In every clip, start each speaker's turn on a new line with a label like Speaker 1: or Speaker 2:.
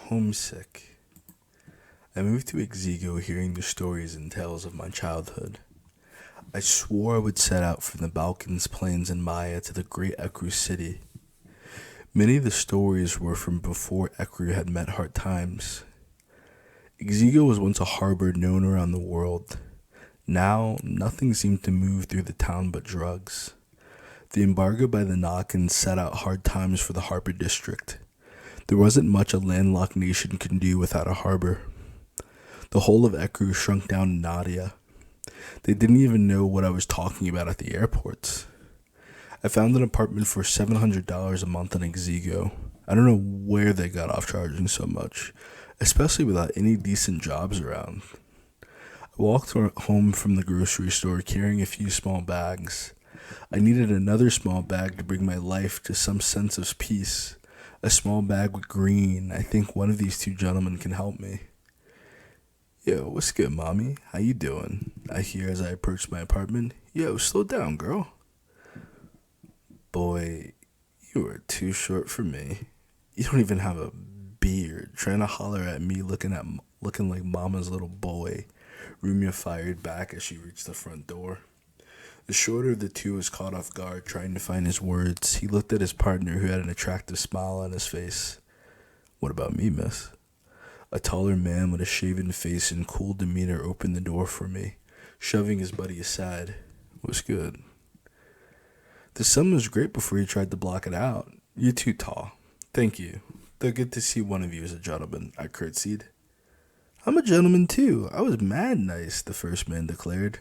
Speaker 1: Homesick. I moved to Exigo hearing the stories and tales of my childhood. I swore I would set out from the Balkans plains and Maya to the great Ekru city. Many of the stories were from before Ekru had met hard times. Exigo was once a harbor known around the world. Now, nothing seemed to move through the town but drugs. The embargo by the Nakhans set out hard times for the harbor district. There wasn't much a landlocked nation can do without a harbor. The whole of Ekru shrunk down to Nadia. They didn't even know what I was talking about at the airports. I found an apartment for $700 a month in Exigo. I don't know where they got off charging so much, especially without any decent jobs around. I walked home from the grocery store carrying a few small bags. I needed another small bag to bring my life to some sense of peace. A small bag with green. I think one of these two gentlemen can help me. Yo, what's good, mommy? How you doing? I hear as I approach my apartment. Yo, slow down, girl. Boy, you are too short for me. You don't even have a beard. Trying to holler at me looking like mama's little boy. Rumya fired back as she reached the front door. The shorter of the two was caught off guard, trying to find his words. He looked at his partner, who had an attractive smile on his face. What about me, miss? A taller man with a shaven face and cool demeanor opened the door for me, shoving his buddy aside. What's good? The sun was great before you tried to block it out. You're too tall. Thank you. Though good to see one of you as a gentleman, I curtsied. I'm a gentleman, too. I was mad nice, the first man declared.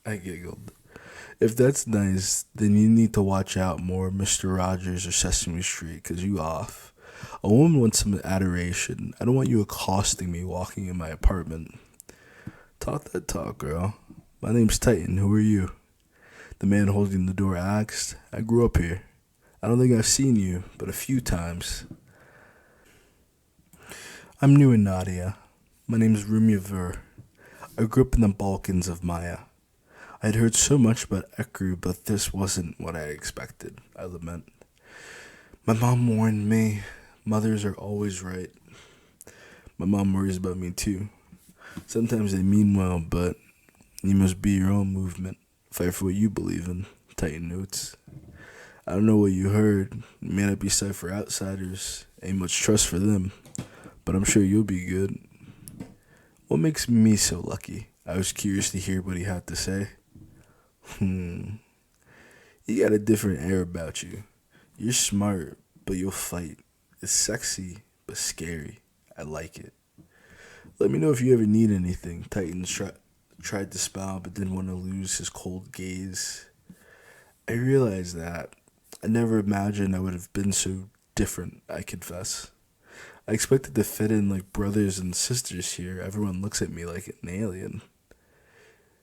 Speaker 1: I giggled. If that's nice, then you need to watch out more, Mr. Rogers or Sesame Street, 'cause you off. A woman wants some adoration. I don't want you accosting me walking in my apartment. Talk that talk, girl. My name's Titan. Who are you? The man holding the door asked. I grew up here. I don't think I've seen you, but a few times. I'm new in Nadia. My name's Rumya. I grew up in the Balkans of Maya. I'd heard so much about Ekru, but this wasn't what I expected, I lament. My mom warned me. Mothers are always right. My mom worries about me too. Sometimes they mean well, but you must be your own movement. Fight for what you believe in. Titan notes. I don't know what you heard. It may not be safe for outsiders. Ain't much trust for them. But I'm sure you'll be good. What makes me so lucky? I was curious to hear what he had to say. You got a different air about you. You're smart, but you'll fight. It's sexy, but scary. I like it. Let me know if you ever need anything. Titan tried to smile, but didn't want to lose his cold gaze. I realized that. I never imagined I would have been so different, I confess. I expected to fit in like brothers and sisters here. Everyone looks at me like an alien.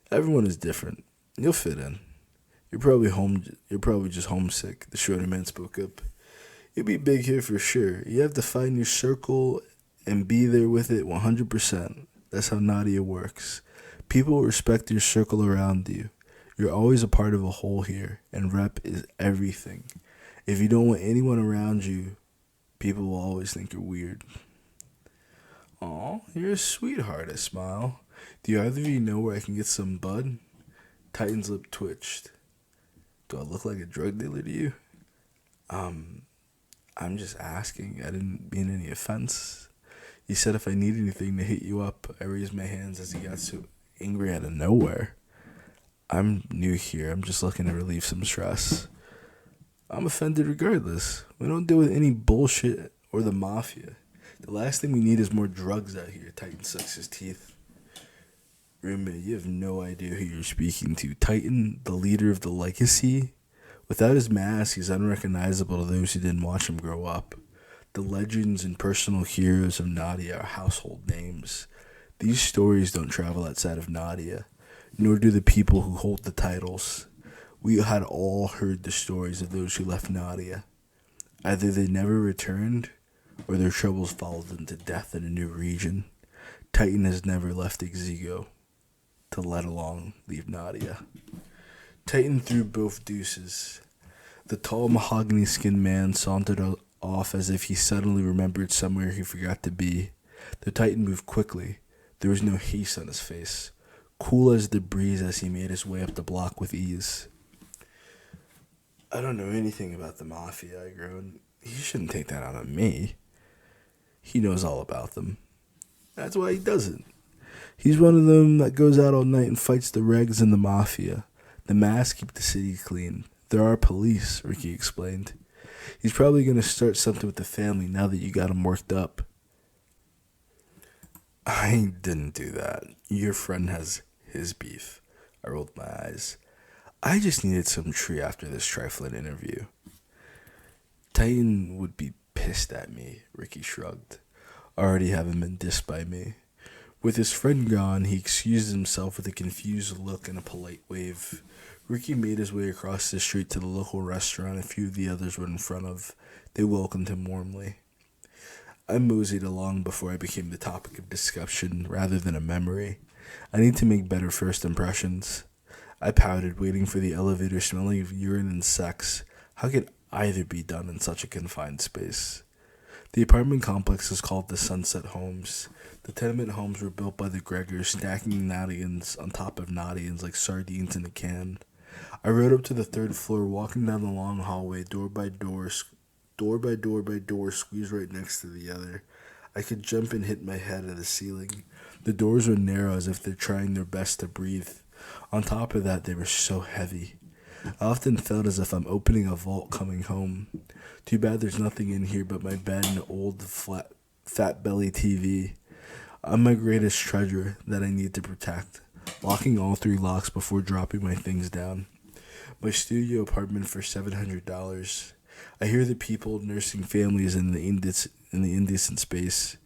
Speaker 1: Everyone is different. You'll fit in. You're probably just homesick, the shorter man spoke up. You'll be big here for sure. You have to find your circle and be there with it 100%. That's how Nadia works. People respect your circle around you. You're always a part of a whole here, and rep is everything. If you don't want anyone around you, people will always think you're weird. Aw, you're a sweetheart, I smile. Do either of you know where I can get some bud? Titan's lip twitched. Do I look like a drug dealer to you? I'm just asking. I didn't mean any offense. He said if I need anything to hit you up. I raised my hands as he got so angry out of nowhere. I'm new here. I'm just looking to relieve some stress. I'm offended regardless. We don't deal with any bullshit or the mafia. The last thing we need is more drugs out here. Titan sucks his teeth. Rumya, you have no idea who you're speaking to. Titan, the leader of the legacy? Without his mask, he's unrecognizable to those who didn't watch him grow up. The legends and personal heroes of Nadia are household names. These stories don't travel outside of Nadia, nor do the people who hold the titles. We had all heard the stories of those who left Nadia. Either they never returned, or their troubles followed them to death in a new region. Titan has never left Exigo, to let alone leave Nadia. Titan threw both deuces. The tall mahogany-skinned man sauntered off as if he suddenly remembered somewhere he forgot to be. The Titan moved quickly. There was no haste on his face, cool as the breeze as he made his way up the block with ease. I don't know anything about the mafia, I groaned. He shouldn't take that out on me. He knows all about them. That's why he doesn't. He's one of them that goes out all night and fights the regs and the mafia. The masks keep the city clean. There are police, Ricky explained. He's probably going to start something with the family now that you got him worked up. I didn't do that. Your friend has his beef. I rolled my eyes. I just needed some tree after this trifling interview. Titan would be pissed at me, Ricky shrugged, already having been dissed by me. With his friend gone, he excused himself with a confused look and a polite wave. Ricky made his way across the street to the local restaurant a few of the others were in front of. They welcomed him warmly. I moseyed along before I became the topic of discussion rather than a memory. I need to make better first impressions. I pouted, waiting for the elevator smelling of urine and sex. How could either be done in such a confined space? The apartment complex is called the Sunset Homes. The tenement homes were built by the Gregors, stacking Nadians on top of Nadians like sardines in a can. I rode up to the third floor, walking down the long hallway, door by door, squeezed right next to the other. I could jump and hit my head at the ceiling. The doors were narrow as if they're trying their best to breathe. On top of that, they were so heavy. I often felt as if I'm opening a vault coming home. Too bad there's nothing in here but my bed and an old fat belly TV. I'm my greatest treasure that I need to protect, locking all 3 locks before dropping my things down. My studio apartment for $700. I hear the people nursing families in the indecent space.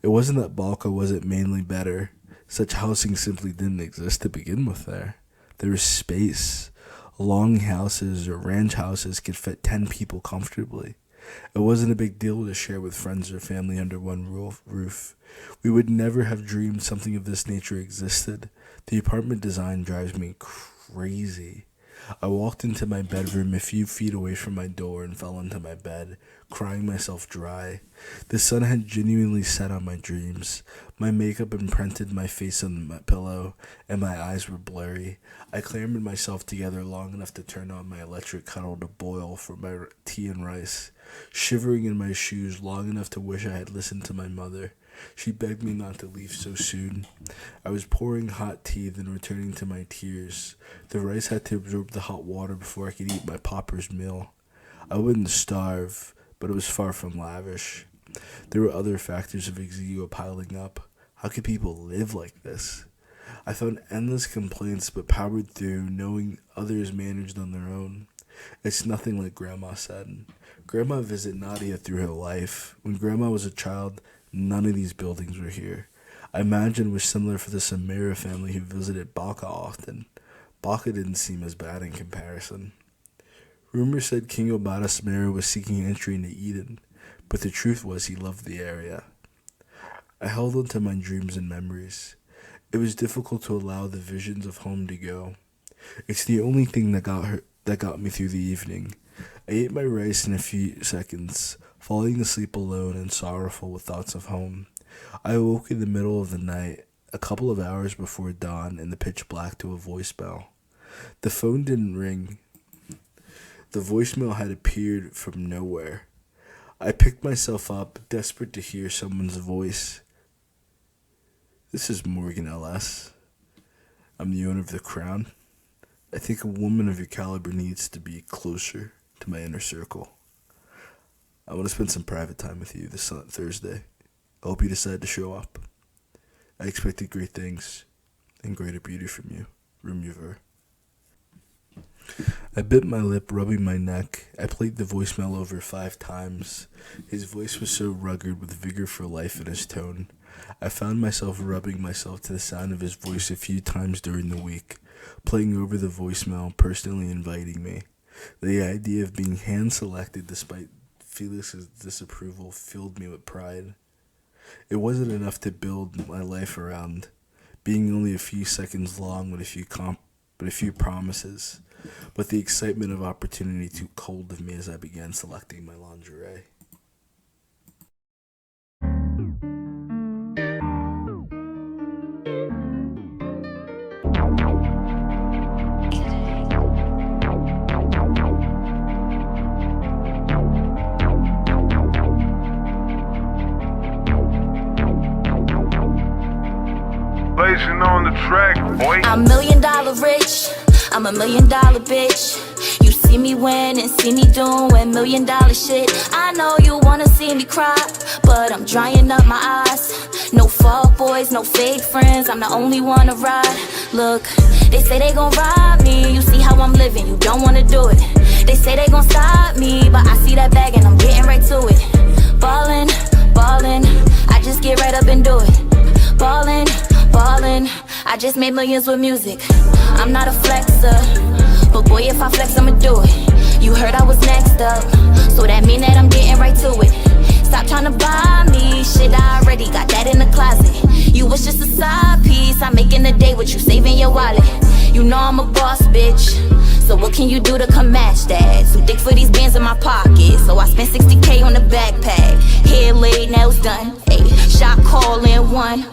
Speaker 1: It wasn't that Balka wasn't mainly better. Such housing simply didn't exist to begin with there. There was space. Long houses or ranch houses could fit 10 people comfortably. It wasn't a big deal to share with friends or family under one roof. We would never have dreamed something of this nature existed. The apartment design drives me crazy. I walked into my bedroom a few feet away from my door and fell into my bed, crying myself dry. The sun had genuinely set on my dreams. My makeup imprinted my face on my pillow, and my eyes were blurry. I clambered myself together long enough to turn on my electric kettle to boil for my tea and rice, shivering in my shoes long enough to wish I had listened to my mother. She begged me not to leave so soon. I was pouring hot tea, then returning to my tears. The rice had to absorb the hot water before I could eat my pauper's meal. I wouldn't starve, but it was far from lavish. There were other factors of Exigo piling up. How could people live like this? I found endless complaints, but powered through, knowing others managed on their own. It's nothing like Grandma said. Grandma visited Nadia through her life. When Grandma was a child, none of these buildings were here. I imagine it was similar for the Samira family who visited Balka often. Balka didn't seem as bad in comparison. Rumor said King Obata Samira was seeking entry into Eden, but the truth was he loved the area. I held on to my dreams and memories. It was difficult to allow the visions of home to go. It's the only thing that got me through the evening. I ate my rice in a few seconds, falling asleep alone and sorrowful with thoughts of home. I awoke in the middle of the night, a couple of hours before dawn, in the pitch black to a voicemail. The phone didn't ring. The voicemail had appeared from nowhere. I picked myself up, desperate to hear someone's voice. This is Morgan L.S. I'm the owner of the Crown. I think a woman of your caliber needs to be closer to my inner circle. I want to spend some private time with you this Thursday. I hope you decide to show up. I expected great things and greater beauty from you, Rumya. I bit my lip, rubbing my neck. I played the voicemail over 5 times. His voice was so rugged with vigor for life in his tone. I found myself rubbing myself to the sound of his voice a few times during the week, playing over the voicemail, personally inviting me. The idea of being hand-selected despite Felix's disapproval filled me with pride. It wasn't enough to build my life around, being only a few seconds long with a few promises, but the excitement of opportunity took hold of me as I began selecting my lingerie.
Speaker 2: Blazing on the track, boy.
Speaker 3: I'm $1 million rich, I'm $1 million bitch. You see me win and see me doing $1 million shit. I know you wanna see me cry, but I'm drying up my eyes. No fuck boys, no fake friends, I'm the only one to ride. Look, they say they gon' rob me, you see how I'm living, you don't wanna do it. They say they gon' stop me, but I see that bag and I'm getting right to it. Ballin', ballin', I just get right up and do it. Ballin', ballin', I just made millions with music. I'm not a flexer, but boy if I flex I'ma do it. You heard I was next up, so that mean that I'm getting right to it. Stop tryna buy me, shit I already got that in the closet. You was just a side piece, I'm making a day with you, saving your wallet. You know I'm a boss bitch, so what can you do to come match that? Too thick for these bands in my pocket, so I spent 60K on the backpack. Hair laid, nails done, ayy, shot call in one.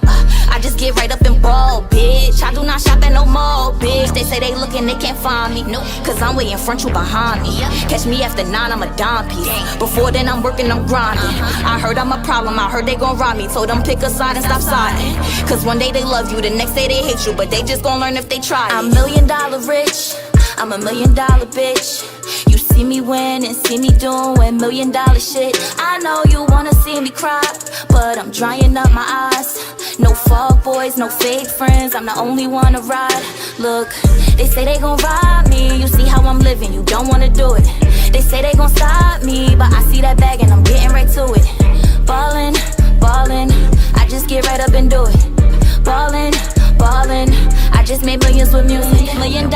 Speaker 3: I just get right up and ball, bitch. I do not shop at no mall, bitch. They say they looking, they can't find me, no, cause I'm way in front, you behind me. Catch me after 9, I'm a dime piece. Before then I'm working, I'm grinding. I heard I'm a problem, I heard they gon' rob me. Told them pick a side and stop siding, cause one day they love you, the next day they hate you, but they just gon' learn if they try it. I'm $1 million rich, I'm $1 million bitch. You see me win and see me doing $1 million shit. I know you wanna see me cry, but I'm drying up my eyes. No fuck boys, no fake friends, I'm the only one to ride. Look, they say they gon' rob me, you see how I'm living, you don't wanna do it. They say they gon' stop me, but I see that bag and I'm getting right to it. Ballin', ballin', I just get right up and do it. Ballin', ballin', I just made millions with music. $1 million